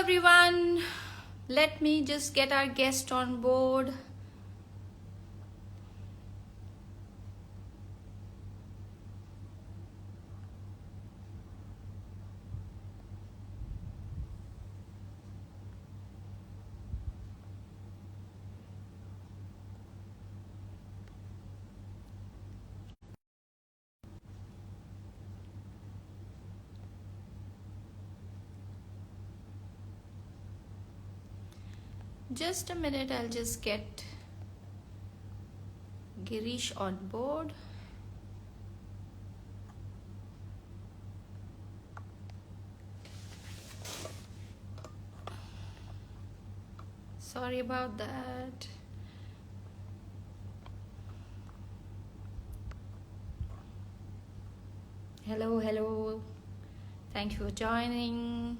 everyone. Let me just get our guest on board. Just a minute, I'll just get Girish on board. Sorry about that. Hello. Thank you for joining.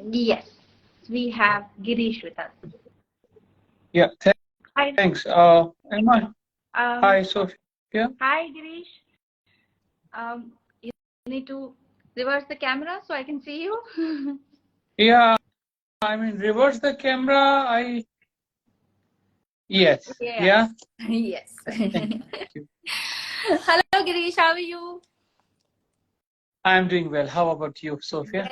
Yes, we have Girish with us. Yeah, Hi. thanks. Emma, hi, Sophia. Hi, Girish. You need to reverse the camera so I can see you. Yeah, I mean, reverse the camera. Yes, Yeah. yeah. Yes. Thank you. Hello, Girish. How are you? I'm doing well. How about you, Sophia?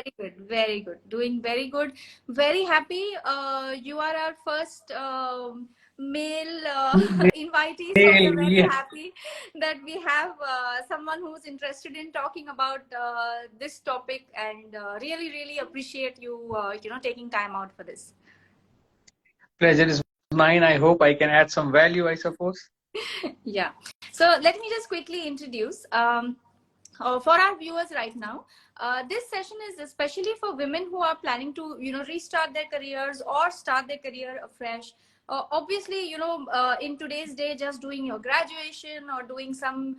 Very good. Doing very good. Very happy. You are our first male invitee, so we are very Yeah. happy that we have someone who's interested in talking about this topic, and really appreciate you, taking time out for this. Pleasure is mine. I hope I can add some value, I suppose. Yeah. So let me just quickly introduce. For our viewers right now, this session is especially for women who are planning to restart their careers or start their career afresh. Obviously, in today's day, just doing your graduation or doing some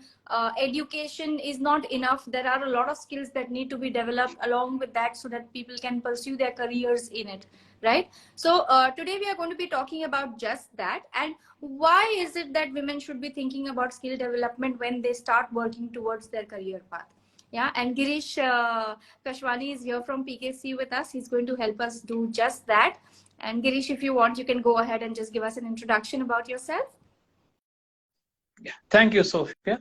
education is not enough. There are a lot of skills that need to be developed along with that so that people can pursue their careers in it, right? So today we are going to be talking about just that, and why is it that women should be thinking about skill development when they start working towards their career path. Yeah, and Girish Kashwani is here from PKC with us. He's going to help us do just that. And Girish, if you want, you can go ahead and just give us an introduction about yourself. Yeah. Thank you, Sophia.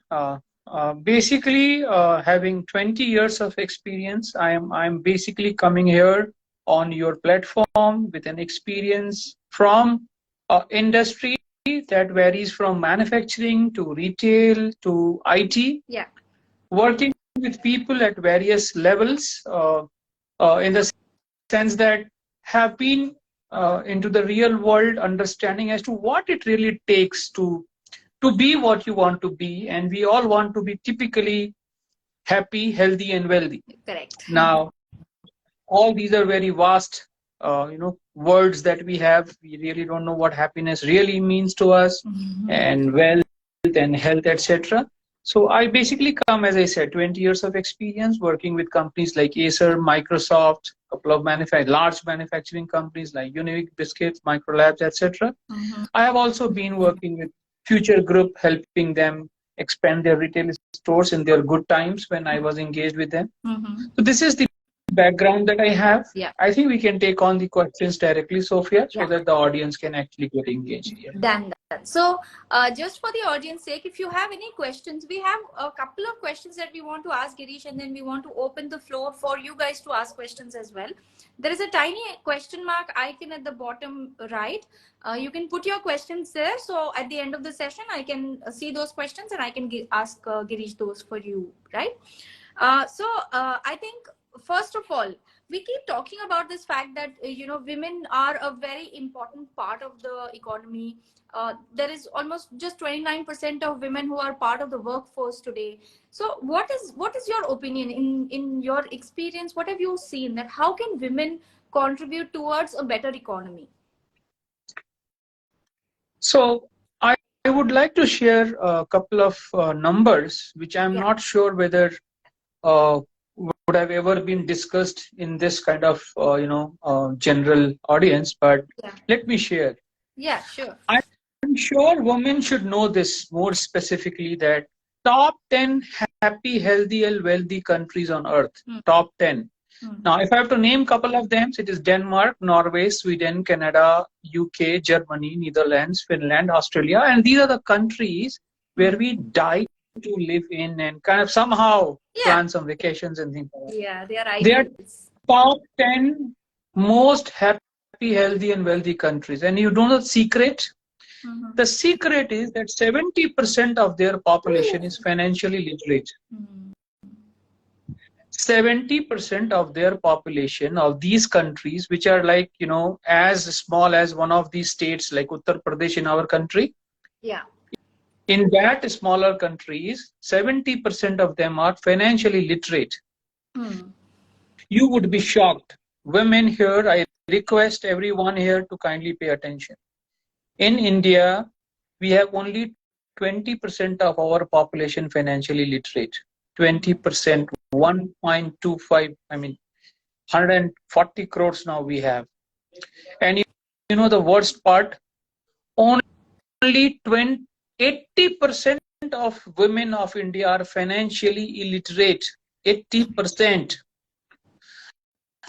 Basically, having 20 years of experience, I'm basically coming here on your platform with an experience from industry that varies from manufacturing to retail to IT. Yeah. Working with people at various levels, in the sense that have been into the real world understanding as to what it really takes to be what you want to be, and we all want to be typically happy, healthy, and wealthy. Correct. Now, all these are very vast, words that we have. We really don't know what happiness really means to us, and wealth and health, etc. So I basically come, as I said, 20 years of experience working with companies like Acer, Microsoft, a couple of large manufacturing companies like Unique Biscuits, Microlabs, etc. I have also been working with Future Group, helping them expand their retail stores in their good times when I was engaged with them. So this is the background that I have. Yeah. I think we can take on the questions directly, Sophia, so Yeah. that the audience can actually get engaged here. Done. So just for the audience sake, if you have any questions, we have a couple of questions that we want to ask Girish, and then we want to open the floor for you guys to ask questions as well. There is a tiny question mark icon at the bottom right. You can put your questions there, so at the end of the session I can see those questions and I can ask Girish those for you, right? So I think, first of all, we keep talking about this fact that women are a very important part of the economy. There is almost just 29% of women who are part of the workforce today. So what is your opinion, in your experience? What have you seen, that how can women contribute towards a better economy? So I would like to share a couple of numbers, which I'm Yeah. not sure whether would have ever been discussed in this kind of general audience, but Yeah. let me share. Yeah. Sure. I'm sure women should know this more specifically, that top 10 happy, healthy, and wealthy countries on earth. Hmm. Top 10. Hmm. Now, if I have to name a couple of them, it is Denmark, Norway, Sweden, Canada, UK, Germany, Netherlands, Finland, Australia. And these are the countries where we die to live in and kind of somehow Yeah. plan some vacations and things like that. Yeah. They are They are ideals. top 10 most happy, healthy, and wealthy countries. And you know the secret? Mm-hmm. The secret is that 70% of their population is financially literate. Mm. 70% of their population of these countries, which are like, as small as one of these states like Uttar Pradesh in our country, Yeah. in that smaller countries, 70% of them are financially literate. Mm. You would be shocked. Women here, I request everyone here to kindly pay attention. In India, we have only 20% of our population financially literate. 20%, 1.25, I mean, 140 crores now we have. And you know the worst part? Only 80% of women of India are financially illiterate. 80%.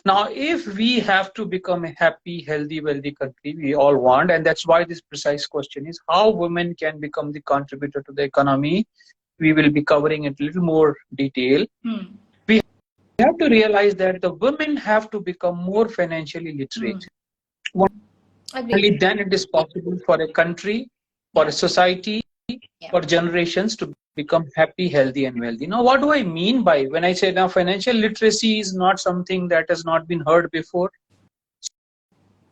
Now, if we have to become a happy, healthy, wealthy country, we all want, and that's why this precise question is how women can become the contributor to the economy. We will be covering it a little more detail. Mm. We have to realize that the women have to become more financially literate. Mm. Only Agreed. then it is possible for a country, for Yeah. a society, Yeah. for generations to become happy, healthy, and wealthy. Now, what do I mean by when I say now financial literacy is not something that has not been heard before?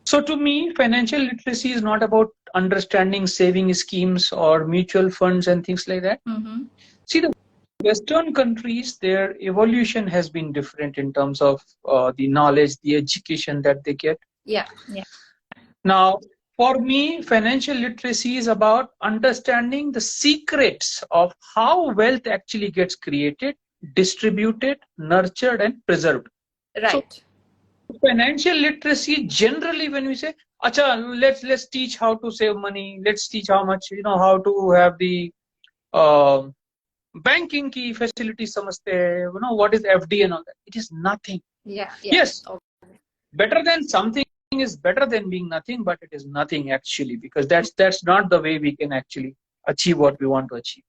So to me, financial literacy is not about understanding saving schemes or mutual funds and things like that. Mm-hmm. See, the Western countries, their evolution has been different in terms of the knowledge, the education that they get. Yeah. Yeah. Now, for me, financial literacy is about understanding the secrets of how wealth actually gets created, distributed, nurtured, and preserved. So, Right. financial literacy generally, when we say, "Acha, let's teach how to save money. Let's teach how much how to have the uh, banking key facilities. Samajhte hai, what is FD and all that. It is nothing. Yeah. Yeah. Yes, Okay. better than something is better than being nothing, but it is nothing actually, because that's not the way we can actually achieve what we want to achieve.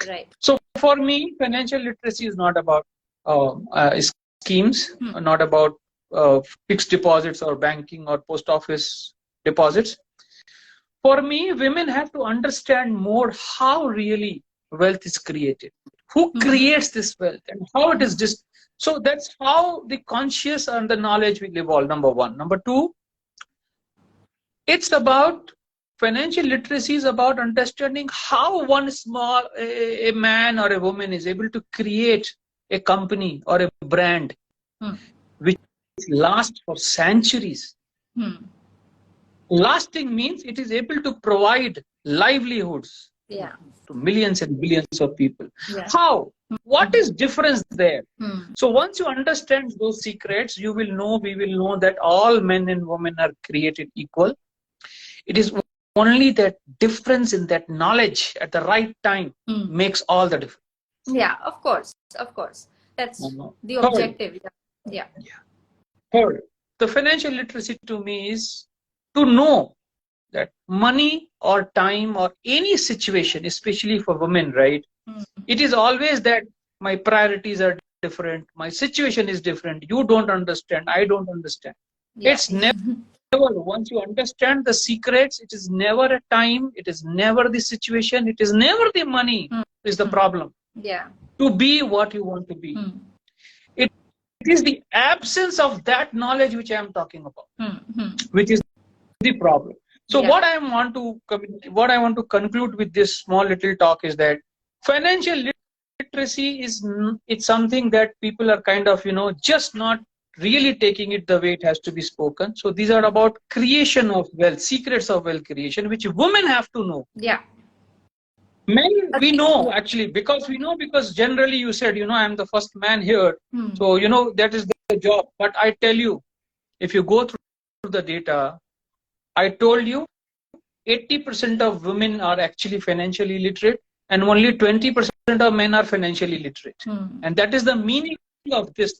Right. So for me, financial literacy is not about schemes, not about fixed deposits or banking or post office deposits. For me, women have to understand more how really wealth is created, who creates this wealth, and how it is just. So that's how the conscious and the knowledge will evolve. Number one. Number two, it's about financial literacy is about understanding how one small a man or a woman is able to create a company or a brand which lasts for centuries. Lasting means it is able to provide livelihoods Yeah. to millions and billions of people. Yeah. How? What is difference there? Hmm. So once you understand those secrets, we will know that all men and women are created equal. It is only that difference in that knowledge at the right time makes all the difference. Yeah, of course. Of course. That's the Third, objective. Yeah. third, the financial literacy to me is to know that money or time or any situation, especially for women, right? It is always that my priorities are different, my situation is different, you don't understand, I don't understand. Yeah. It's never, once you understand the secrets, it is never a time, it is never the situation, it is never the money is the problem. Yeah. To be what you want to be. It is the absence of that knowledge which I am talking about, which is the problem. So what I want to conclude with this small little talk is that financial literacy is it's something that people are kind of just not really taking it the way it has to be spoken. So these are about creation of wealth, secrets of wealth creation, which women have to know. Yeah. Men, we know actually, because generally you said, I'm the first man here. So, that is the job. But I tell you, if you go through the data, I told you 80% of women are actually financially literate and only 20% of men are financially literate. And that is the meaning of this.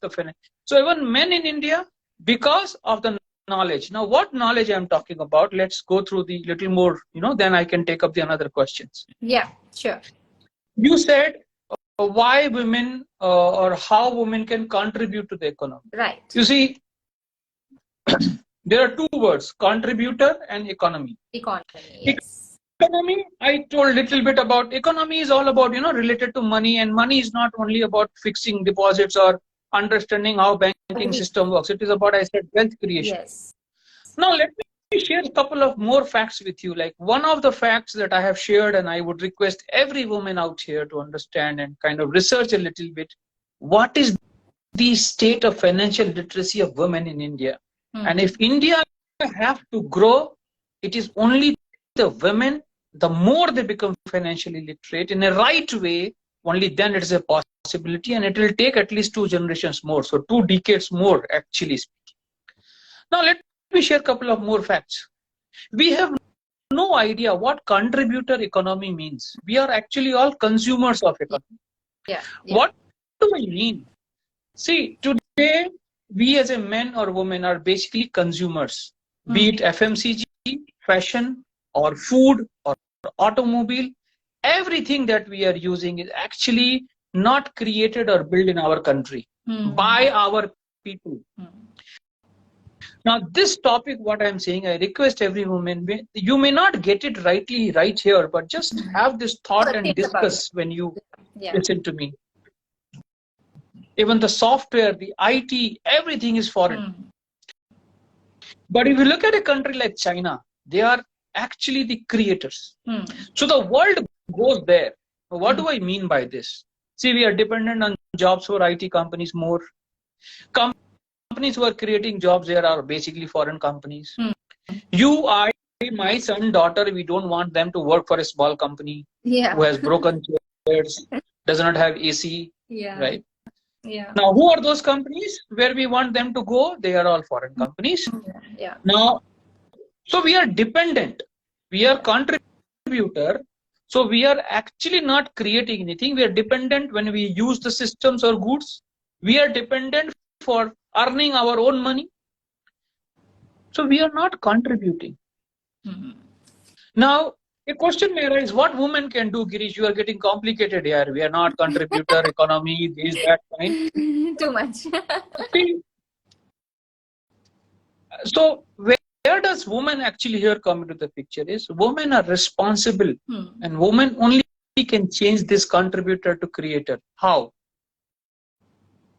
So even men in India, because of the knowledge. Now, what knowledge I'm talking about? Let's go through the little more, then I can take up the another questions. Yeah, sure. You said why women or how women can contribute to the economy. Right. You see, there are two words, contributor and economy. Economy, yes. Economy, I told a little bit about. Economy is all about, related to money, and money is not only about fixing deposits or understanding how banking system works. It is about, I said, wealth creation. Yes. Now, let me share a couple of more facts with you. Like one of the facts that I have shared, and I would request every woman out here to understand and kind of research a little bit, what is the state of financial literacy of women in India? And if India have to grow, it is only the women, the more they become financially literate in a right way, only then it is a possibility, and it will take at least 2 generations more. So 2 decades more, actually speaking. Now let me share a couple of more facts. We have no idea what contributor economy means. We are actually all consumers of economy. Yeah. What do I mean? See, today, we as a men or women are basically consumers, be it FMCG, fashion, or food, or automobile. Everything that we are using is actually not created or built in our country by our people. Now, this topic, what I'm saying, I request every woman, you may not get it right here, but just have this thought and discuss when you listen to me. Even the software, the IT, everything is foreign. But if you look at a country like China, they are actually the creators. So the world goes there. What do I mean by this? See, we are dependent on jobs for IT companies more. Companies who are creating jobs there are basically foreign companies. You, I, my son, daughter, we don't want them to work for a small company who has broken chairs, does not have AC, right? Yeah. Now, who are those companies where we want them to go? They are all foreign companies. Yeah. Now, so we are dependent. We are contributor. So we are actually not creating anything. We are dependent when we use the systems or goods. We are dependent for earning our own money. So we are not contributing. Now, a question may arise, what women can do, Girish? You are getting complicated here. We are not contributor, economy, this, that, fine. Too much. So where does women actually here come into the picture is women are responsible and women only can change this contributor to creator. How?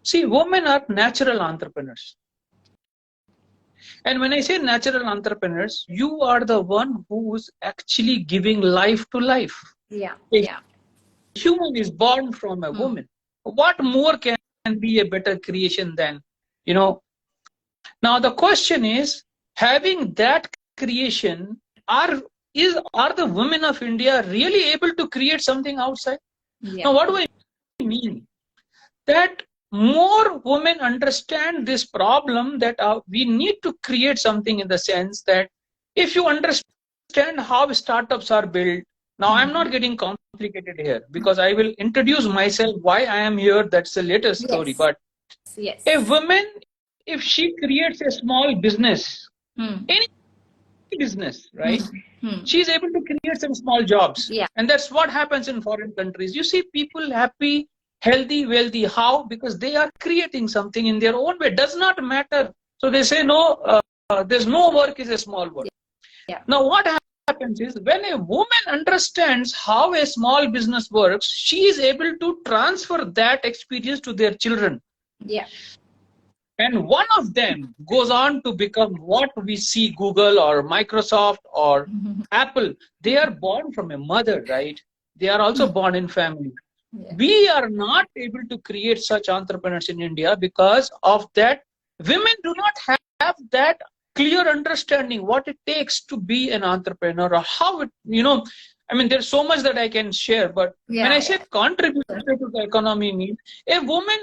See, women are natural entrepreneurs. And when I say natural entrepreneurs, you are the one who is actually giving life to life. Yeah. A human is born from a woman. What more can be a better creation than, Now the question is, having that creation, are the women of India really able to create something outside? Now what do I mean? That more women understand this problem that we need to create something in the sense that if you understand how startups are built, now I'm not getting complicated here because I will introduce myself why I am here. That's the latest story. But a woman, if she creates a small business, any business, right? She's able to create some small jobs. And that's what happens in foreign countries. You see people happy, healthy, wealthy. How? Because they are creating something in their own way. Does not matter. So they say, no, there's no work is a small work. Now what happens is when a woman understands how a small business works, she is able to transfer that experience to their children. And one of them goes on to become what we see Google or Microsoft or Apple. They are born from a mother, right? They are also born in family. We are not able to create such entrepreneurs in India because of that women do not have that clear understanding what it takes to be an entrepreneur, or how it, I mean, there's so much that I can share, but when I Yeah, say yeah. contribution to the economy means a woman,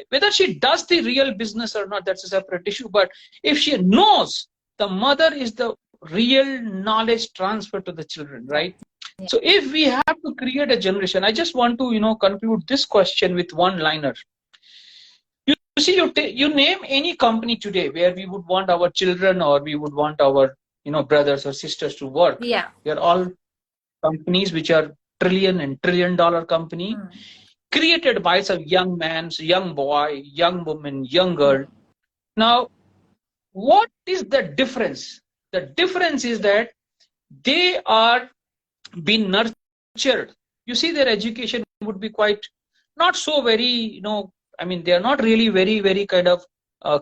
whether she does the real business or not, that's a separate issue. But if she knows, the mother is the real knowledge transfer to the children, right? Yeah. So if we have to create a generation, I just want to, conclude this question with one liner. You see, you name any company today where we would want our children or we would want our, brothers or sisters to work. Yeah. They're all companies which are trillion and trillion dollar company, created by some young man, young boy, young woman, young girl. Now, what is the difference? The difference is that they are being nurtured. You see, their education would be quite not so very, I mean, they are not really very, very kind of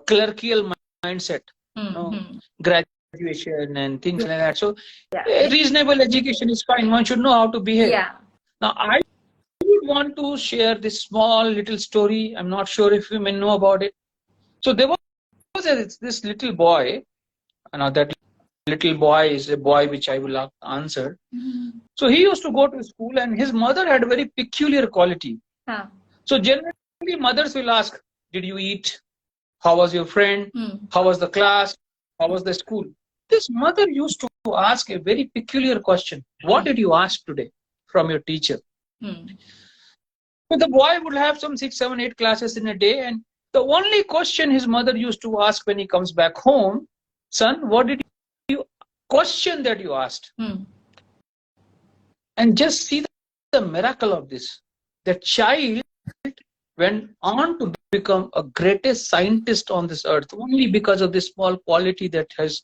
clerical mindset, graduation and things like that. So, Yeah. reasonable education is fine. One should know how to behave. Yeah. Now, I would want to share this small little story. I'm not sure if you may know about it. So, there was this little boy. Now, that little boy is a boy which I will answer. So he used to go to school, and his mother had a very peculiar quality. Huh. So generally, mothers will ask, "Did you eat? How was your friend? How was the class? How was the school?" This mother used to ask a very peculiar question: "What did you ask today from your teacher?" So the boy would have some 6, 7, 8 classes in a day, and the only question his mother used to ask when he comes back home, "Son, what did you question that you asked?" And just see the miracle of this. The child went on to become a greatest scientist on this earth only because of this small quality that his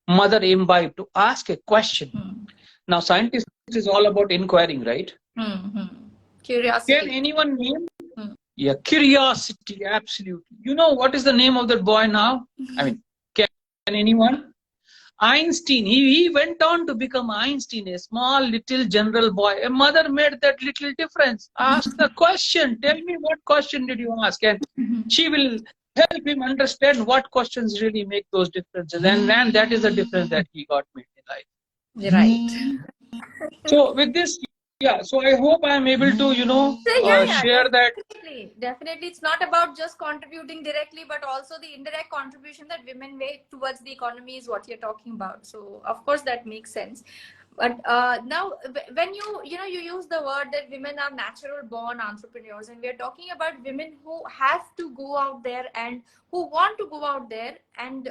mother imbibed to ask a question. Now, scientist is all about inquiring, right? Curiosity. Can anyone name? Yeah, curiosity, absolutely. You know what is the name of that boy now? I mean, can anyone? Einstein. He went on to become Einstein, a small little general boy. A mother made that little difference. Ask the question. Tell me, what question did you ask? And she will help him understand what questions really make those differences. And then that is the difference that he got made in life. Right. So with this, yeah, so I hope I am able to, share that. Definitely. It's not about just contributing directly, but also the indirect contribution that women make towards the economy is what you're talking about. So, of course, that makes sense. But now, when you use the word that women are natural born entrepreneurs, and we're talking about women who have to go out there and who want to go out there and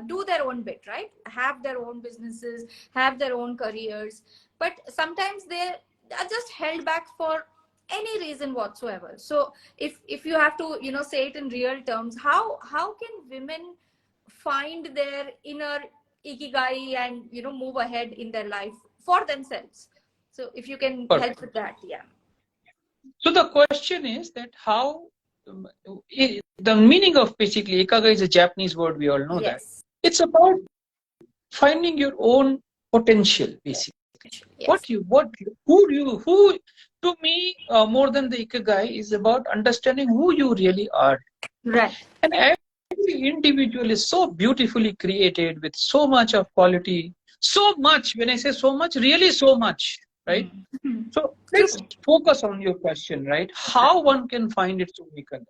do their own bit, right? Have their own businesses, have their own careers, but sometimes they are just held back for any reason whatsoever. So if you have to say it in real terms, how can women find their inner ikigai and move ahead in their life for themselves? So if you can help with that. Yeah. So the question is that how the meaning of basically ikaga is a Japanese word, we all know. Yes. That it's about finding your own potential, basically. Yes. Who to me, more than the ikigai, is about understanding who you really are. Right. And every individual is so beautifully created with so much of quality. So much, when I say so much, really so much, right? So let's focus on your question, right? How one can find its own ikigai.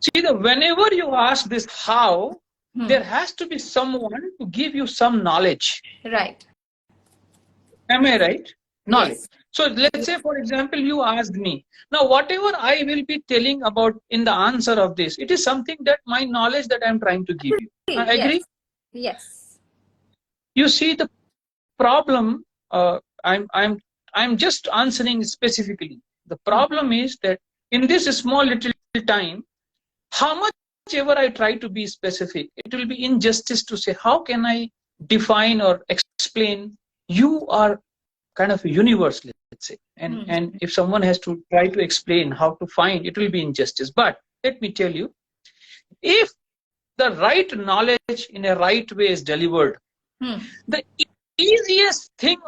See, whenever you ask this how, there has to be someone to give you some knowledge. Right. Am I right? Knowledge. Yes. So let's say, for example, you asked me. Now, whatever I will be telling about in the answer of this, it is something that my knowledge that I'm trying to give you. I agree? Yes. You see, the problem, I'm just answering specifically. The problem is that in this small little time, how much ever I try to be specific, it will be injustice to say, how can I define or explain? You are kind of a universe, let's say. And if someone has to try to explain how to find, it will be injustice. But let me tell you, if the right knowledge in a right way is delivered, the easiest thing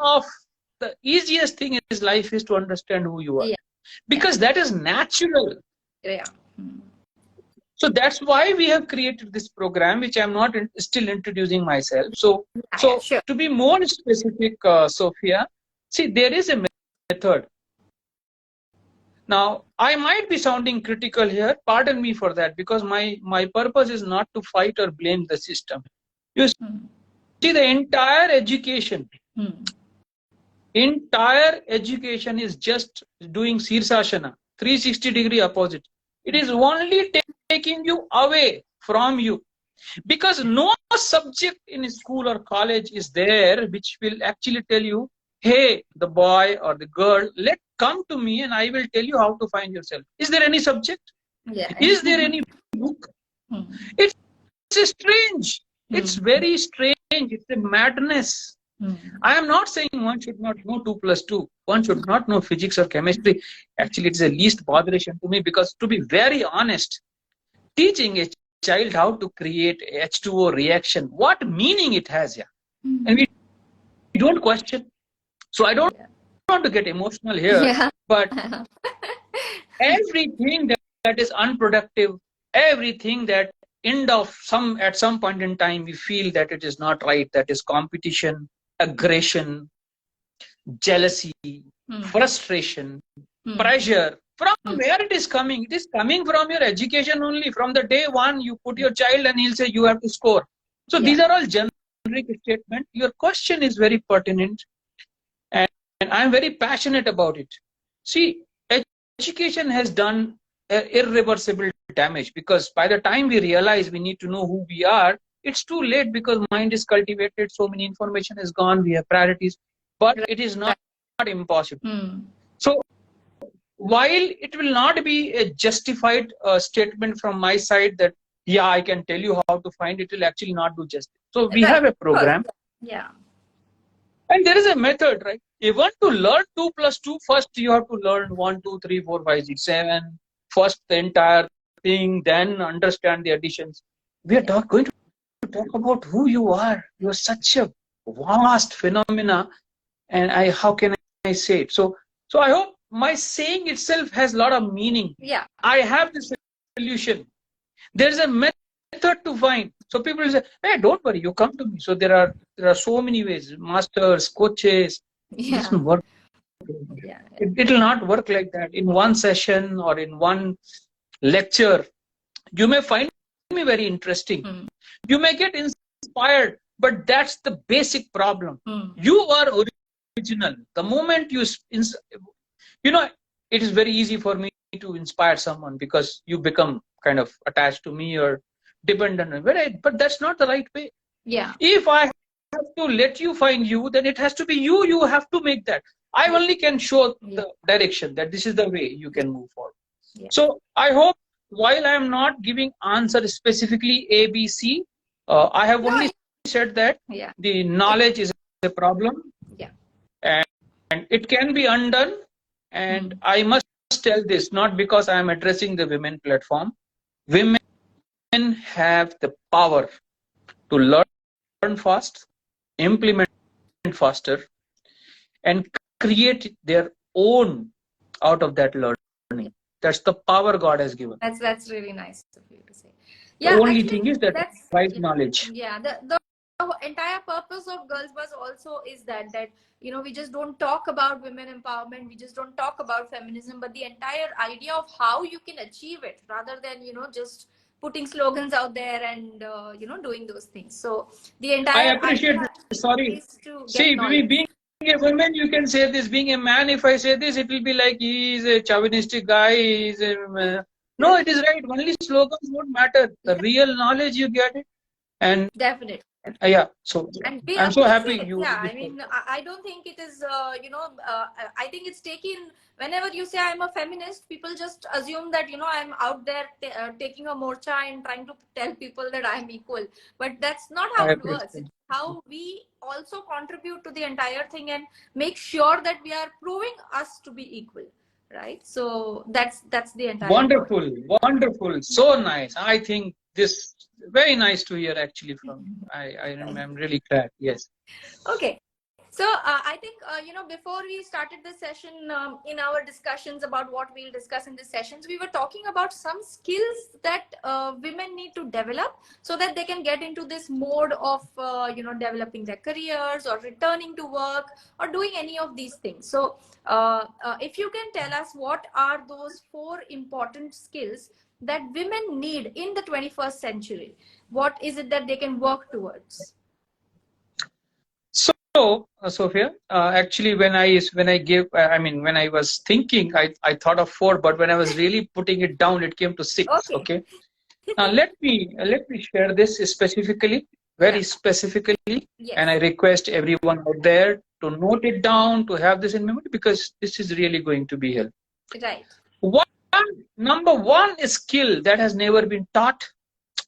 in his life is to understand who you are. Yeah. Because that is natural. Yeah. So that's why we have created this program, which I'm not still introducing myself. So, Sure. to be more specific, Sophia, see, there is a method. Now, I might be sounding critical here. Pardon me for that, because my purpose is not to fight or blame the system. You see, the entire education is just doing Sirsashana, 360-degree opposite. It is only taking you away from you, because no subject in school or college is there which will actually tell you, hey, the boy or the girl, come to me and I will tell you how to find yourself. Is there any subject? Yeah. Is there any book? It's strange. It's very strange. It's a madness. I am not saying one should not know 2 plus 2. One should not know physics or chemistry. Actually, it's the least botheration to me, because to be very honest, teaching a child how to create H2O reaction, what meaning it has, yeah? And we don't question. So I don't want to get emotional here, but everything that is unproductive, everything that at some point in time we feel that it is not right, that is competition, aggression, jealousy, frustration, pressure. From where it is coming? It is coming from your education only. From the day one, you put your child and he'll say you have to score. So these are all generic statements. Your question is very pertinent, and I'm very passionate about it. See, education has done irreversible damage, because by the time we realize we need to know who we are, it's too late, because mind is cultivated, so many information is gone, we have priorities, but it is not impossible. So while it will not be a justified statement from my side that, yeah, I can tell you how to find it, will actually not do justice. So we have a program. Yeah. And there is a method, right? Even to learn 2 plus 2, first you have to learn 1, 2, 3, 4, 5, 6, 7. First the entire thing, then understand the additions. We are going to talk about who you are. You are such a vast phenomena, and how can I say it? So I hope my saying itself has a lot of meaning. Yeah. I have the solution. There is a method to find. So people will say, hey, don't worry, you come to me. So there are so many ways, masters, coaches. It doesn't work. It will not work like that. In one session or in one lecture, you may find me very interesting. You may get inspired, but that's the basic problem. You are original. The moment you it is very easy for me to inspire someone, because you become kind of attached to me or dependent on me. But that's not the right way. Yeah. If I have to let you find you, then it has to be you. You have to make that. I only can show the direction, that this is the way you can move forward. So I hope, while I am not giving answer specifically A, B, C, I have only said that the knowledge is a problem, and it can be undone. And I must tell this, not because I am addressing the women platform. Women have the power to learn fast, implement faster, and create their own out of that learning. That's the power God has given. That's really nice of you to say. Yeah, the only thing is that right knowledge. Yeah, the entire purpose of Girls Buzz also is that we just don't talk about women empowerment, we just don't talk about feminism, but the entire idea of how you can achieve it, rather than just putting slogans out there and doing those things. So the entire I appreciate this. Sorry, see, being a woman, you can say this. Being a man, if I say this, it will be like he is a chauvinistic guy. No, it is right. Only slogans won't matter. The real knowledge, you get it. And definitely. So I'm so happy you. Yeah, I mean, I don't think it is. I think it's taken. Whenever you say I'm a feminist, people just assume that I'm out there taking a morcha and trying to tell people that I'm equal. But that's not how it works. It's how we also contribute to the entire thing and make sure that we are proving us to be equal, right? So that's the entire. Wonderful, so nice. I think this very nice to hear actually from. I'm really glad. Yes. Okay. So I think, before we started this session, in our discussions about what we'll discuss in this sessions, we were talking about some skills that women need to develop so that they can get into this mode of, developing their careers or returning to work or doing any of these things. So if you can tell us what are those 4 important skills that women need in the 21st century, what is it that they can work towards? So, Sophia, actually, when I was thinking, I thought of 4, but when I was really putting it down, it came to 6. Okay. Now let me share this specifically, very specifically, Yes. and I request everyone out there to note it down, to have this in memory, because this is really going to be helpful. Right. Number one skill that has never been taught,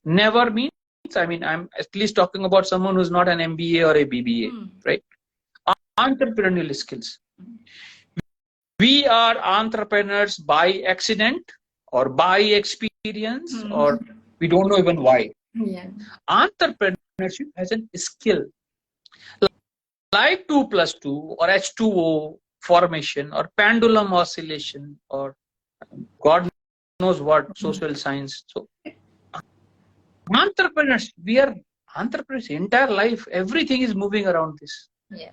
never means, I'm at least talking about someone who's not an MBA or a BBA, right? Entrepreneurial skills. We are entrepreneurs by accident or by experience, or we don't know even why. Yeah. Entrepreneurship has a skill like 2 plus 2 or H2O formation or pendulum oscillation or God knows what, social science. So entrepreneurs, we are entrepreneurs entire life, everything is moving around this. Yeah.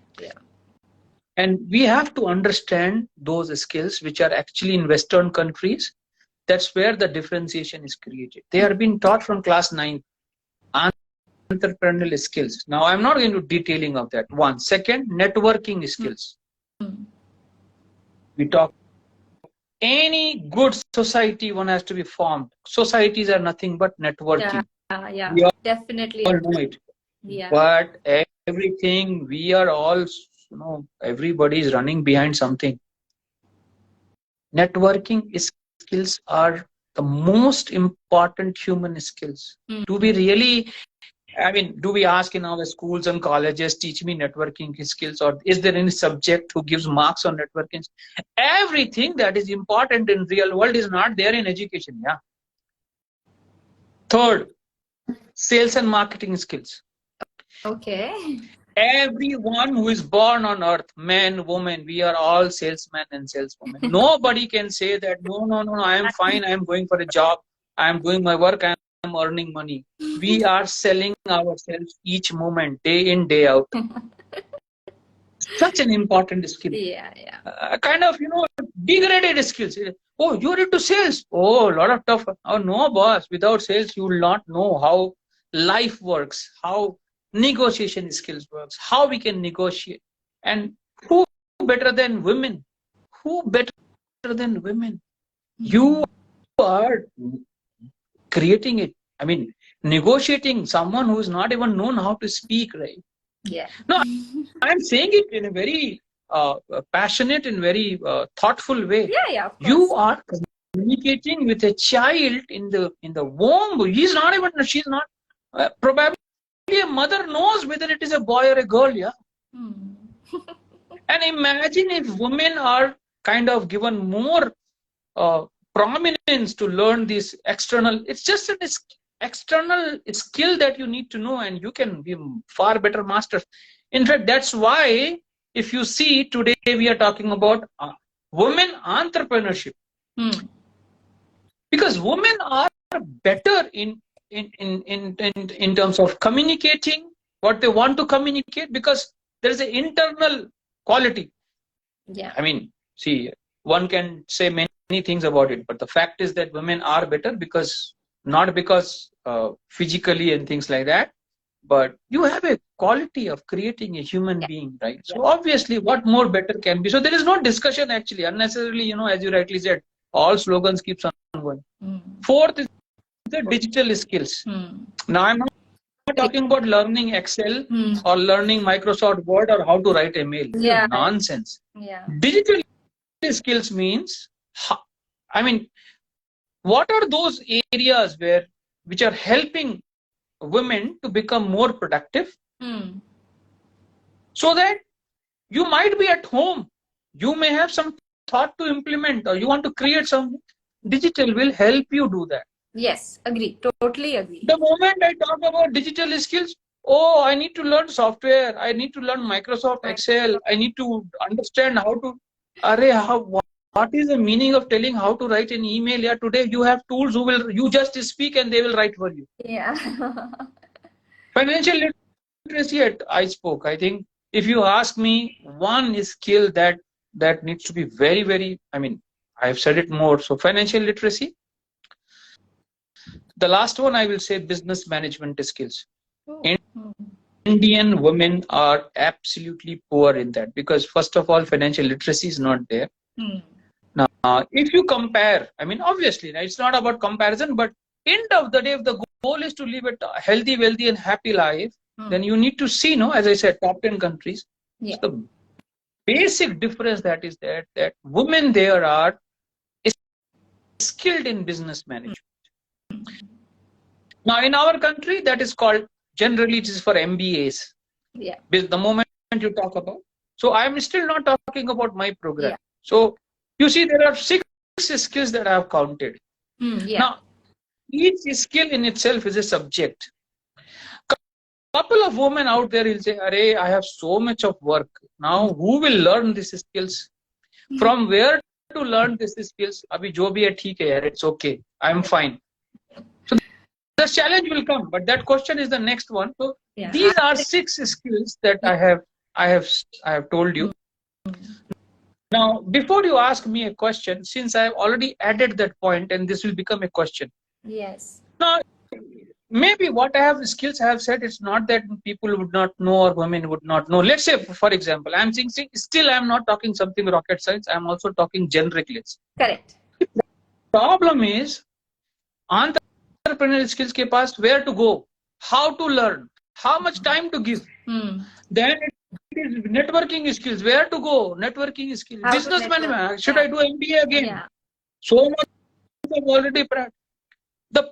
And we have to understand those skills which are actually in Western countries. That's where the differentiation is created. They are being taught from class 9. Entrepreneurial skills. Now, I'm not going to detailing of that. One. Second, networking skills. We talk any good society, one has to be formed. Societies are nothing but networking. Yeah, we definitely. all know it. Yeah. But everything, we are all, everybody is running behind something. Networking skills are the most important human skills. Do we really, do we ask in our schools and colleges, teach me networking skills, or is there any subject who gives marks on networking? Everything that is important in real world is not there in education. Yeah. Third, sales and marketing skills. Okay. Everyone who is born on earth, men, women, we are all salesmen and saleswomen. Nobody can say that, no, I am fine, I am going for a job, I am doing my work, I am earning money. We are selling ourselves each moment, day in, day out. Such an important skill. Yeah. Kind of, degraded skills. Oh, you're into sales. Oh, a lot of tough. Oh, no, boss. Without sales, you will not know how life works, how negotiation skills works, how we can negotiate. And who better than women? Who better than women? You are creating it. Negotiating someone who is not even known how to speak, right? Yeah. No, I'm saying it in a very passionate and very thoughtful way. Yeah. Of course. You are communicating with a child in the womb. She's not. Probably a mother knows whether it is a boy or a girl. Yeah. And imagine if women are kind of given more prominence to learn this external. It's just an external skill that you need to know, and you can be far better masters. In fact, that's why if you see today we are talking about women entrepreneurship, because women are better in terms of communicating what they want to communicate, because there is an internal quality. Yeah. See, one can say many things about it, but the fact is that women are better not because physically and things like that, but you have a quality of creating a human being, right? So obviously, what more better can be? So there is no discussion actually unnecessarily. As you rightly said, all slogans keeps on going. Fourth is the digital skills. Now I'm not talking about learning Excel or learning Microsoft Word or how to write a mail. Yeah. Nonsense. Yeah. Digital skills means, what are those areas which are helping women to become more productive, so that you might be at home, you may have some thought to implement, or you want to create something. Digital will help you do that. Yes, agree. Totally agree. The moment I talk about digital skills, Oh, I need to learn software. I need to learn Microsoft Excel. I need to understand how to. What is the meaning of telling how to write an email? Yeah, today you have tools who will, you just speak and they will write for you. Yeah. Financial literacy, I spoke. I think if you ask me, one skill that needs to be very, very, I mean, I've said it more. So financial literacy. The last one I will say business management skills. Oh. Indian women are absolutely poor in that because first of all, financial literacy is not there. Now, if you compare, I mean, obviously, it's not about comparison, but end of the day, if the goal is to live a healthy, wealthy, and happy life, then you need to see, as I said, top 10 countries. Yeah. So the basic difference that is that women there are skilled in business management. Now, in our country, that is called, generally, it is for MBAs. Yeah. The moment you talk about. So I'm still not talking about my program. Yeah. So you see, there are 6 skills that I have counted. Yeah. Now, each skill in itself is a subject. Couple of women out there will say, "Arey, I have so much of work. Now, who will learn these skills? From where to learn these skills? Abhi jo bhi hai, theek hai yaar, it's okay. I'm fine." So the challenge will come, but that question is the next one. So these are 6 skills that I have told you. Now, before you ask me a question, since I have already added that point, and this will become a question. Yes. Now, maybe what I have skills I have said, it's not that people would not know or women would not know. Let's say, for example, I'm saying still I'm not talking something rocket science. I'm also talking generically. Correct. The problem is, entrepreneurial skills ke paas, where to go, how to learn, how much time to give. Then it is networking skills, where to go, networking skills, business management. Should I do MBA again? Yeah. So much I've already prepared. The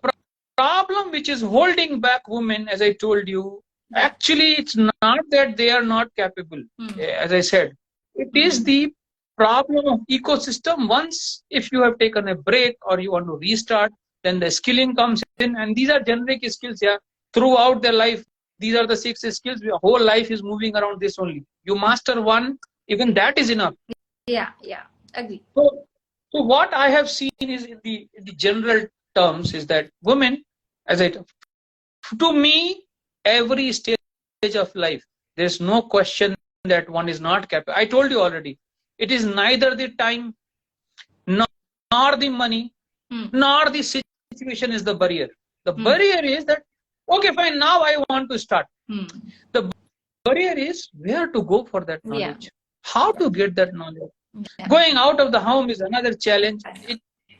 problem which is holding back women, as I told you, actually it's not that they are not capable. As I said, it is the problem of ecosystem. Once if you have taken a break or you want to restart, then the skilling comes in, and these are generic skills. Yeah, throughout their life, these are the 6 skills. Your whole life is moving around this only. You master one, even that is enough. Yeah, agree. So what I have seen is in the general terms is that women, to me, every stage of life, there's no question that one is not capable. I told you already, it is neither the time, nor the money, nor the situation is the barrier. The barrier is that, okay, fine, now I want to start. The barrier is where to go for that knowledge, how to get that knowledge. Going out of the home is another challenge.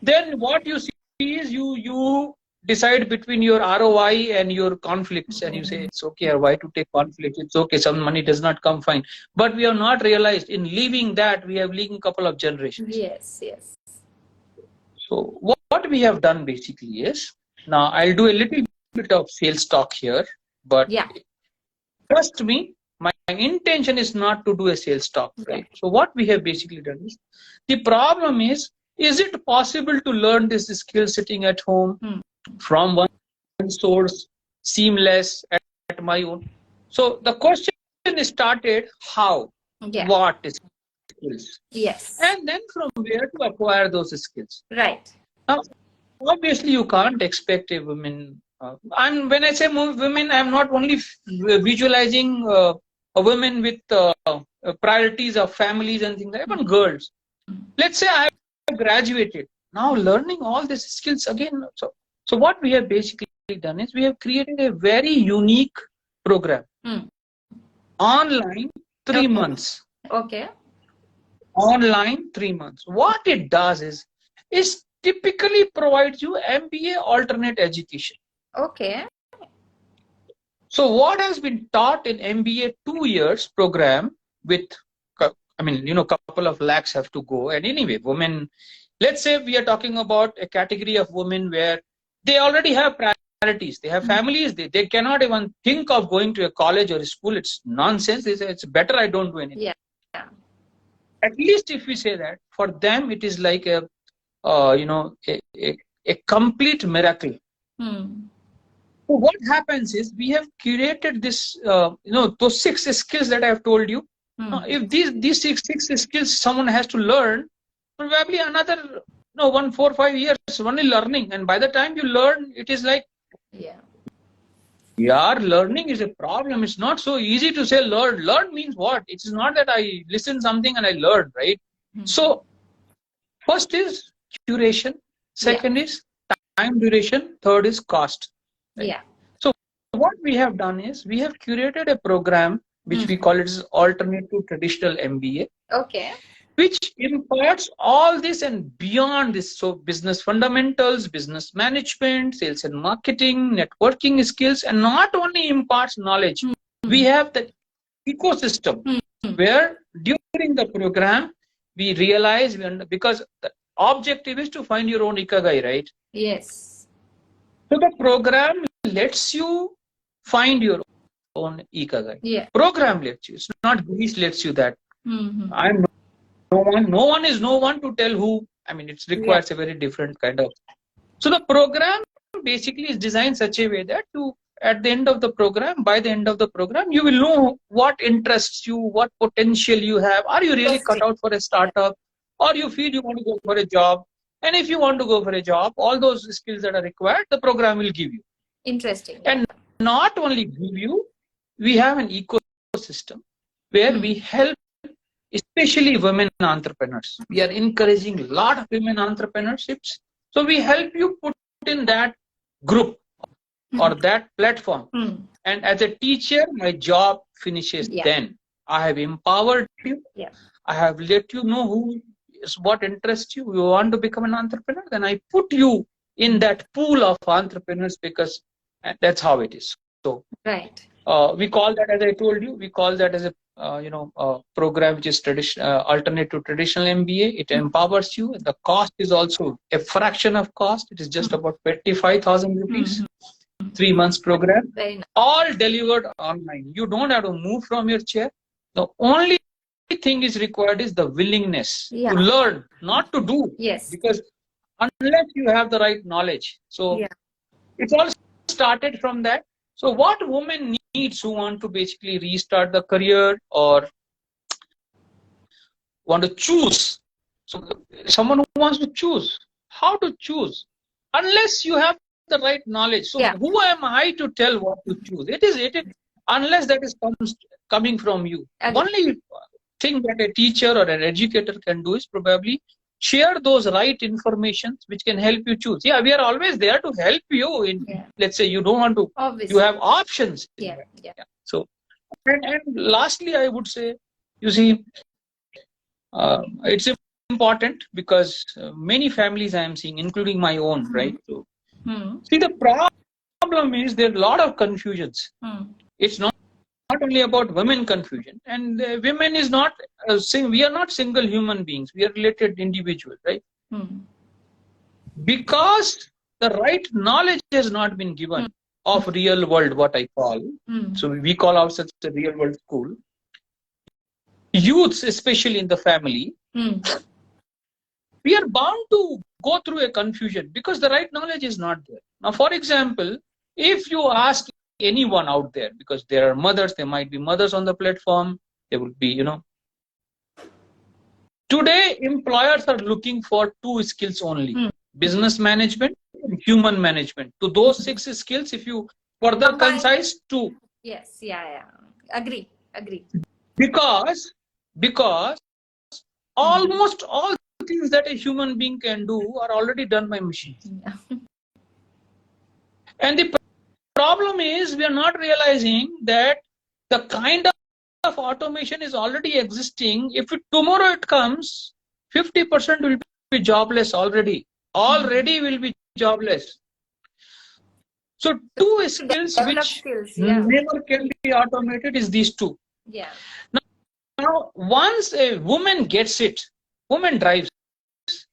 Then what you see is you decide between your ROI and your conflicts, and you say it's okay, or why to take conflicts? It's okay, some money does not come, fine. But we have not realized in leaving that we have leaving a couple of generations. Yes. So what we have done basically is, now I'll do a little bit of sales talk here, but trust me, my intention is not to do a sales talk, right? So what we have basically done is, the problem is it possible to learn this skill sitting at home from one source, seamless at my own? So the question started, how, what skills? Yes. And then from where to acquire those skills? Right. Now, obviously, you can't expect a woman. When I say women, I'm not only visualizing a woman with priorities of families and things like that, even girls. Let's say I have graduated. Now learning all these skills again. So what we have basically done is we have created a very unique program. Online 3 months. Okay. Online 3 months. What it does is typically provides you MBA alternate education. Okay. So what has been taught in MBA 2 years program with, couple of lakhs have to go. And anyway, women, let's say we are talking about a category of women where they already have priorities. They have families. They cannot even think of going to a college or a school. It's nonsense. They say, it's better I don't do anything. Yeah. At least if we say that, for them it is like a complete miracle. So what happens is we have curated this, those 6 skills that I have told you. If these six skills someone has to learn, probably another 1, 4, 5 years only learning, and by the time you learn, it is like, yeah, learning is a problem. It's not so easy to say learn. Learn means what? It is not that I listen something and I learn, right? So first is curation, second is time duration, third is cost. Right? So what we have done is we have curated a program which we call it as alternate to traditional MBA. Okay. Which imparts all this and beyond this. So business fundamentals, business management, sales and marketing, networking skills, and not only imparts knowledge. We have the ecosystem where during the program we realize, because the objective is to find your own Ikagai, right? Yes. So the program lets you find your own Ikagai. Yeah. Program lets you. It's not Girish lets you that. I'm no one is no one to tell who. I mean, it requires a very different kind of. So the program basically is designed such a way that at the end of the program, by the end of the program, you will know what interests you, what potential you have. Are you really cut out for a startup, or you feel you want to go for a job? And if you want to go for a job, all those skills that are required, the program will give you. Interesting. And not only give you, we have an ecosystem where we help, especially women entrepreneurs. We are encouraging a lot of women entrepreneurships. So we help you put in that group or that platform. And as a teacher, my job finishes then. I have empowered you. I have let you know what interests you. You want to become an entrepreneur, then I put you in that pool of entrepreneurs, because that's how it is. So we call that, as I told you, we call that as a program which is alternate to traditional MBA. It empowers you. The cost is also a fraction of cost. It is just about 25,000 rupees. 3 months program, all delivered online. You don't have to move from your chair. The only thing is required is the willingness to learn, not to do. Because unless you have the right knowledge. So it's all started from that. So what women needs who want to basically restart the career or want to choose. So someone who wants to choose, how to choose? Unless you have the right knowledge. So who am I to tell what to choose? It is unless that is coming from you. Only thing that a teacher or an educator can do is probably share those right information which can help you choose. Yeah, we are always there to help you in, let's say you don't want to, you have options. So, and lastly, I would say, you see, it's important because many families I am seeing, including my own, right? So, see, the problem is there are a lot of confusions. It's not only about women confusion, and women is not we are not single human beings, we are related individuals, right? Because the right knowledge has not been given of real world, what I call, so we call ourselves a real world school. Youths, especially in the family, we are bound to go through a confusion because the right knowledge is not there. Now, for example, if you ask anyone out there, because there are mothers, there might be mothers on the platform, there will be, today employers are looking for 2 skills only, business management and human management. To those 6 skills, if you further concise, 2. Yes, agree. Because almost all things that a human being can do are already done by machines. And the problem is we are not realizing that the kind of automation is already existing. If tomorrow it comes, 50% will be jobless already. Already will be jobless. So 2 skills which never can be automated is these 2. Now, once a woman gets it, woman drives,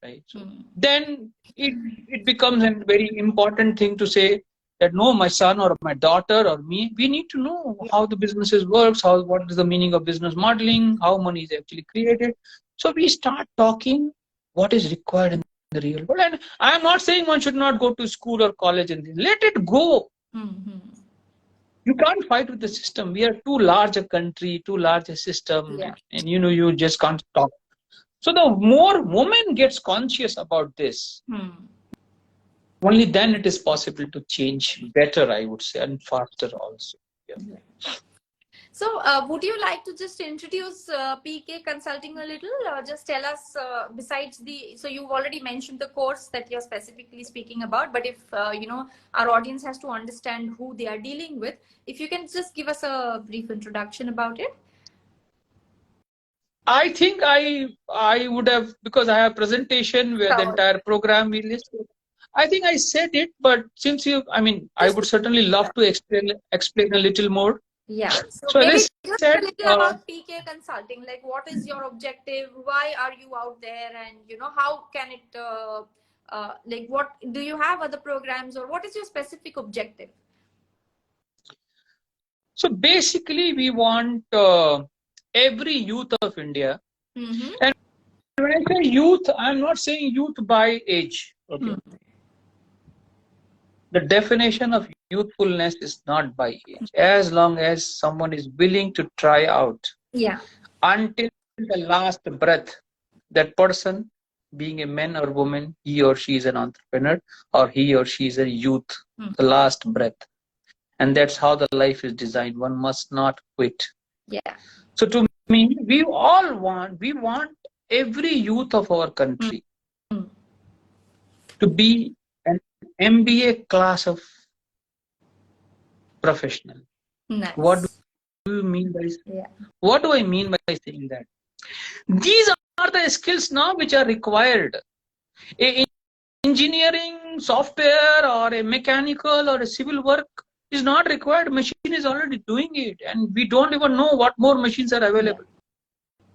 right? So then it becomes a very important thing to say that no, my son or my daughter or me, we need to know how the businesses works, what is the meaning of business modeling, how money is actually created. So we start talking what is required in the real world. And I am not saying one should not go to school or college and let it go. Mm-hmm. You can't fight with the system. We are too large a country, too large a system, Yeah. and you just can't stop. So the more women gets conscious about this, Hmm. only then it is possible to change better, I would say, and faster also. Yeah. So, would you like to just introduce PK Consulting a little? Just tell us, besides so you've already mentioned the course that you're specifically speaking about, but if, our audience has to understand who they are dealing with, if you can just give us a brief introduction about it. I think I would have, because I have presentation where the entire program we list. I think I said it, but since I would certainly love to explain a little more. Yeah. So So as maybe I just a said, little about PK Consulting. Like, what is your objective? Why are you out there? And how can it? Like, what do you have other programs, or what is your specific objective? so basically we want every youth of India, Mm-hmm. and when I say youth, I'm not saying youth by age. Okay. Mm-hmm. The definition of youthfulness is not by age. As long as someone is willing to try out, Yeah. until the last breath, that person, being a man or woman, he or she is an entrepreneur, or he or she is a youth, the last breath. And that's how the life is designed. One must not quit. Yeah. So to me, we want every youth of our country to be an MBA class of professional. Nice. What do you mean by Yeah. What do I mean by saying that? These are the skills now which are required. A engineering, software, or a mechanical or a civil work is not required. Machine is already doing it, and we don't even know what more machines are available. Yeah.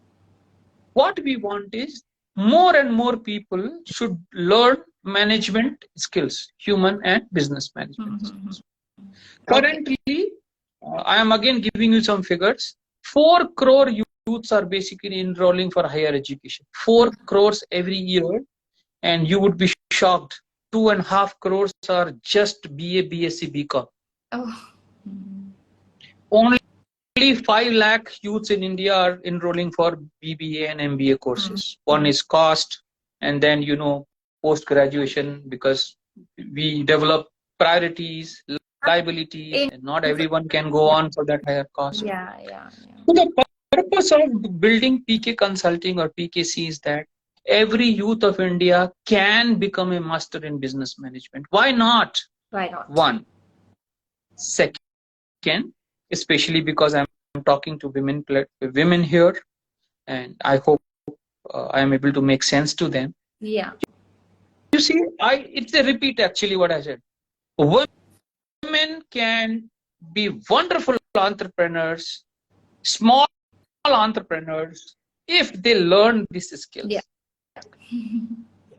What we want is more and more people should learn management skills, human and business management skills. Currently, I am again giving you some figures. 4 crore youths are basically enrolling for higher education. 4 crores every year, and you would be shocked. 2.5 crores are just BA, BSc, BCom. Oh. Only 5 lakh youths in India are enrolling for BBA and MBA courses. One is cost, and then post graduation, because we develop priorities, liabilities, and not everyone can go on for that higher cost. Yeah. So the purpose of building PK Consulting or PKC is that every youth of India can become a master in business management. Why not? Why not? One. Second, especially because I'm talking to women here, and I hope I am able to make sense to them. Yeah. You see, it's a repeat actually what I said. Women can be wonderful entrepreneurs, small entrepreneurs, if they learn these skills. Yeah.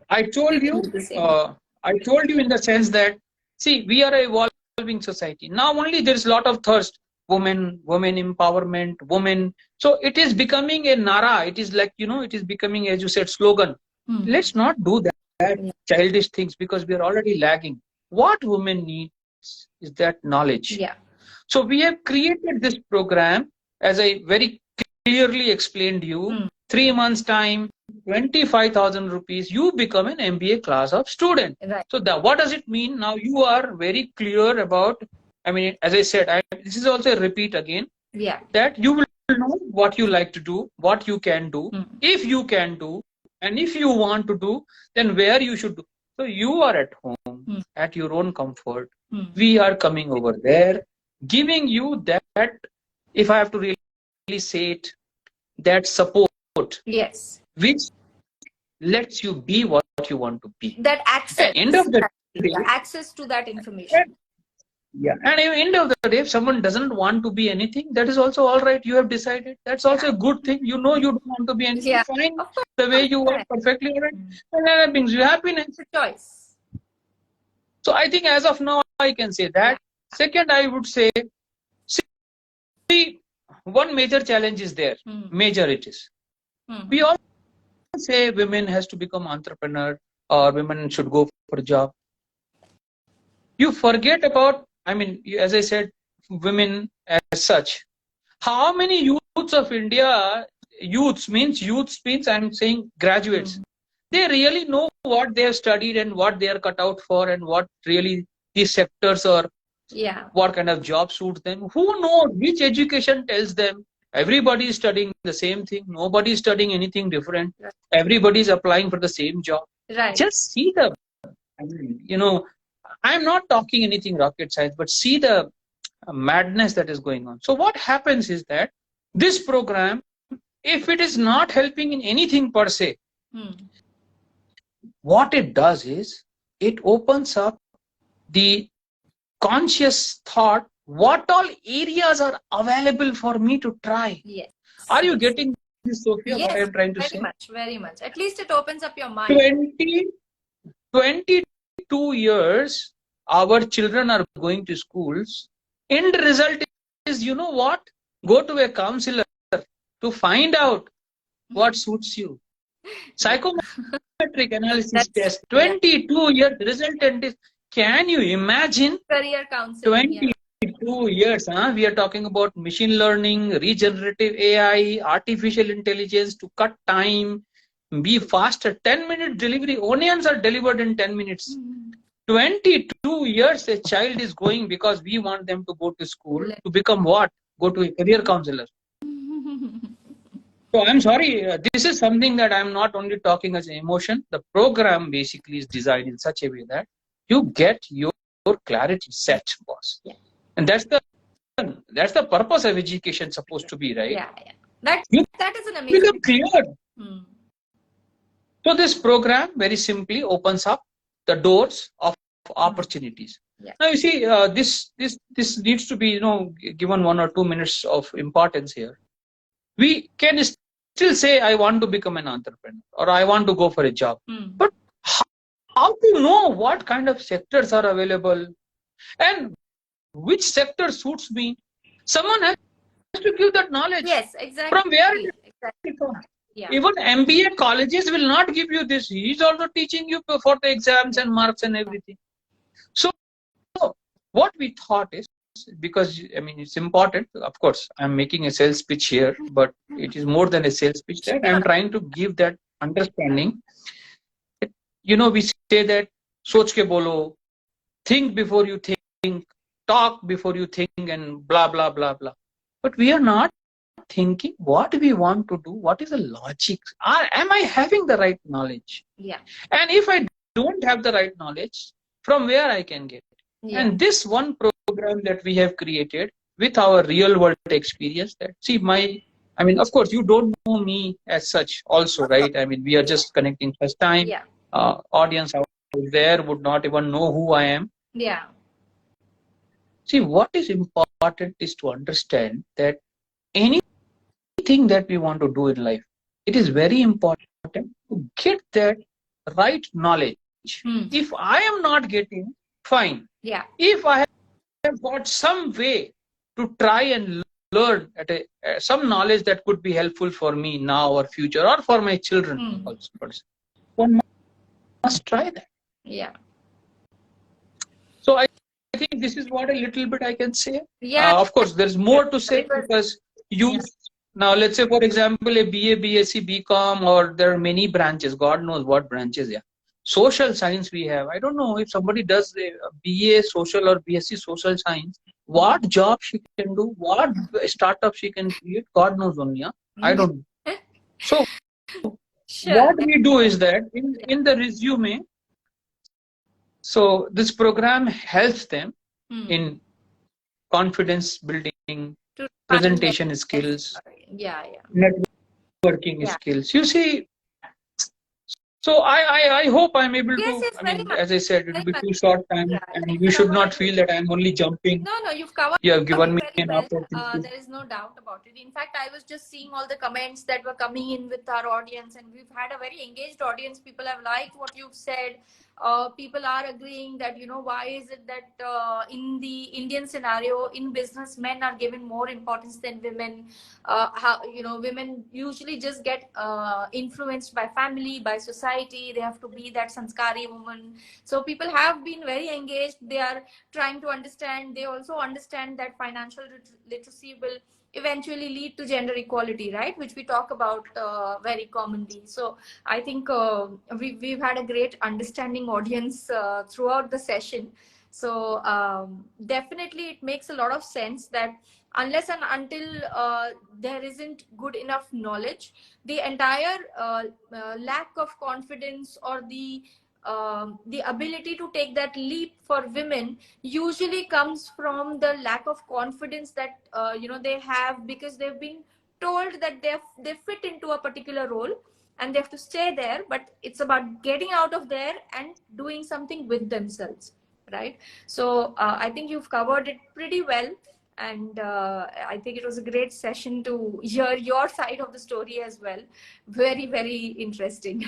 I told you in the sense that, see, we are an evolving society. Now only there is a lot of thirst. Women empowerment, women. So it is becoming a nara. It is like, it is becoming, as you said, slogan. Let's not do that childish things, because we are already lagging. What women need is that knowledge. Yeah. So we have created this program, as I very clearly explained you, 3 months time, 25,000 rupees, you become an MBA class of student. Right. So what does it mean? Now you are very clear about, as I said, this is also a repeat again, that you will know what you like to do, what you can do, if you can do, and if you want to do, then where you should do. So you are at home, at your own comfort. We are coming over there, giving you that, if I have to really say it, that support. Yes. Which lets you be what you want to be. That access. At end of the day, access to that information. Yeah. And at the end of the day, if someone doesn't want to be anything, that is also all right. You have decided. That's also a good thing. You know you don't want to be anything. Yeah. Fine. The way you are, perfectly all right. And that brings you happiness. It's a choice. So I think as of now, I can say that. Second, I would say, see, one major challenge is there. Major it is. We all say women has to become entrepreneur, or women should go for a job. You forget about I mean, as I said, women as such. How many youths of India, youths means I'm saying graduates, they really know what they have studied and what they are cut out for and what really these sectors or Yeah. what kind of job suits them. Who knows which education tells them? Everybody is studying the same thing. Nobody is studying anything different. Right. Everybody is applying for the same job. Right. Just see the, I mean, you know, I'm not talking anything rocket science, but see the madness that is going on. So what happens is that this program, if it is not helping in anything per se, what it does is it opens up the conscious thought, what all areas are available for me to try. Yes. Are you Yes. getting this, Sophia, Yes, what I'm trying to say? very much. At least it opens up your mind. 22 years, our children are going to schools. End result is, you know what? Go to a counselor to find out what suits you. Psychometric analysis test, 22 years resultant is, can you imagine? Career counseling. 22 years, we are talking about machine learning, regenerative AI, artificial intelligence to cut time, be faster. 10-minute delivery, onions are delivered in 10 minutes. 22 years a child is going because we want them to go to school to become what? Go to a career counselor. So I'm sorry, this is something that I'm not only talking as an emotion. The program basically is designed in such a way that you get your clarity set, boss. Yeah. And that's the purpose of education supposed to be, right? Yeah. That is an amazing. Become clear. So this program very simply opens up the doors of opportunities. Yeah. Now you see, this needs to be given 1 or 2 minutes of importance here. We can still say I want to become an entrepreneur or I want to go for a job, but how to know what kind of sectors are available and which sector suits me? Someone has to give that knowledge. Yes, exactly. From where? Exactly. Yeah. Even MBA colleges will not give you this. He's also teaching you for the exams and marks and everything. So what we thought is, because I mean it's important. Of course, I'm making a sales pitch here, but it is more than a sales pitch. That I'm trying to give that understanding. We say that soch ke bolo, think before you think, talk before you think, and blah blah blah blah. But we are not thinking what we want to do. What is the logic? Am I having the right knowledge? Yeah. And if I don't have the right knowledge, from where I can get it? Yeah. And this one program that we have created with our real world experience, that of course you don't know me as such also, right? I mean, we are just connecting first time. Yeah. Audience out there would not even know who I am. Yeah. See, what is important is to understand that anything that we want to do in life, it is very important to get that right knowledge. If I am not getting, fine. Yeah. If I have got some way to try and learn some knowledge that could be helpful for me now or future or for my children also, one must try that. Yeah. So I think this is what a little bit I can say. Yeah. Of course, there's more to say because now let's say for example a BA, BSc, BCom, or there are many branches. God knows what branches. Yeah. Social science we have. I don't know if somebody does a BA social or BSc social science, what job she can do, what startup she can create, God knows only. Yeah? I don't know. So what we do is that in the resume, so this program helps them in confidence building, presentation skills, networking skills. You see, so I hope I'm able to, as I said, it will be too short time and you should not feel that I'm only jumping. No, you've covered. You have given me an opportunity. There is no doubt about it. In fact, I was just seeing all the comments that were coming in with our audience, and we've had a very engaged audience. People have liked what you've said. People are agreeing that, why is it that in the Indian scenario, in business, men are given more importance than women? Women usually just get influenced by family, by society. society. They have to be that sanskari woman. So people have been very engaged. They are trying to understand. They also understand that financial literacy will eventually lead to gender equality, right? Which we talk about very commonly. So I think we've had a great understanding audience throughout the session. So definitely it makes a lot of sense that unless and until there isn't good enough knowledge, the entire lack of confidence or the ability to take that leap for women usually comes from the lack of confidence that they have, because they've been told that they fit into a particular role and they have to stay there, but it's about getting out of there and doing something with themselves, right? So I think you've covered it pretty well, and I think it was a great session to hear your side of the story as well. Very, very interesting.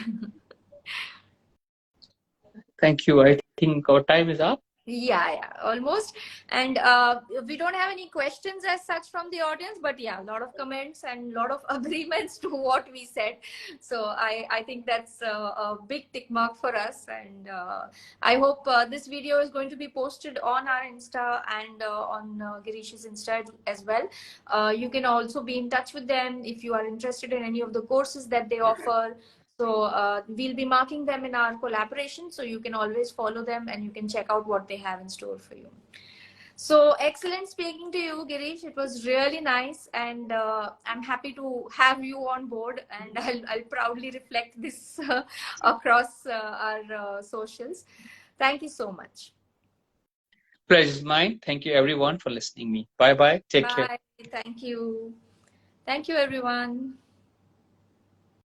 Thank you. I think our time is up. Yeah, almost. And we don't have any questions as such from the audience, but yeah, a lot of comments and a lot of agreements to what we said. So I think that's a big tick mark for us. And I hope this video is going to be posted on our Insta and on Girish's Insta as well. You can also be in touch with them if you are interested in any of the courses that they offer. So we'll be marking them in our collaboration, so you can always follow them and you can check out what they have in store for you. So excellent speaking to you, Girish. It was really nice, and I'm happy to have you on board, and I'll proudly reflect this across our socials. Thank you so much. Pleasure is mine. Thank you everyone for listening me. Bye bye. Take care. Bye. Thank you. Thank you, everyone.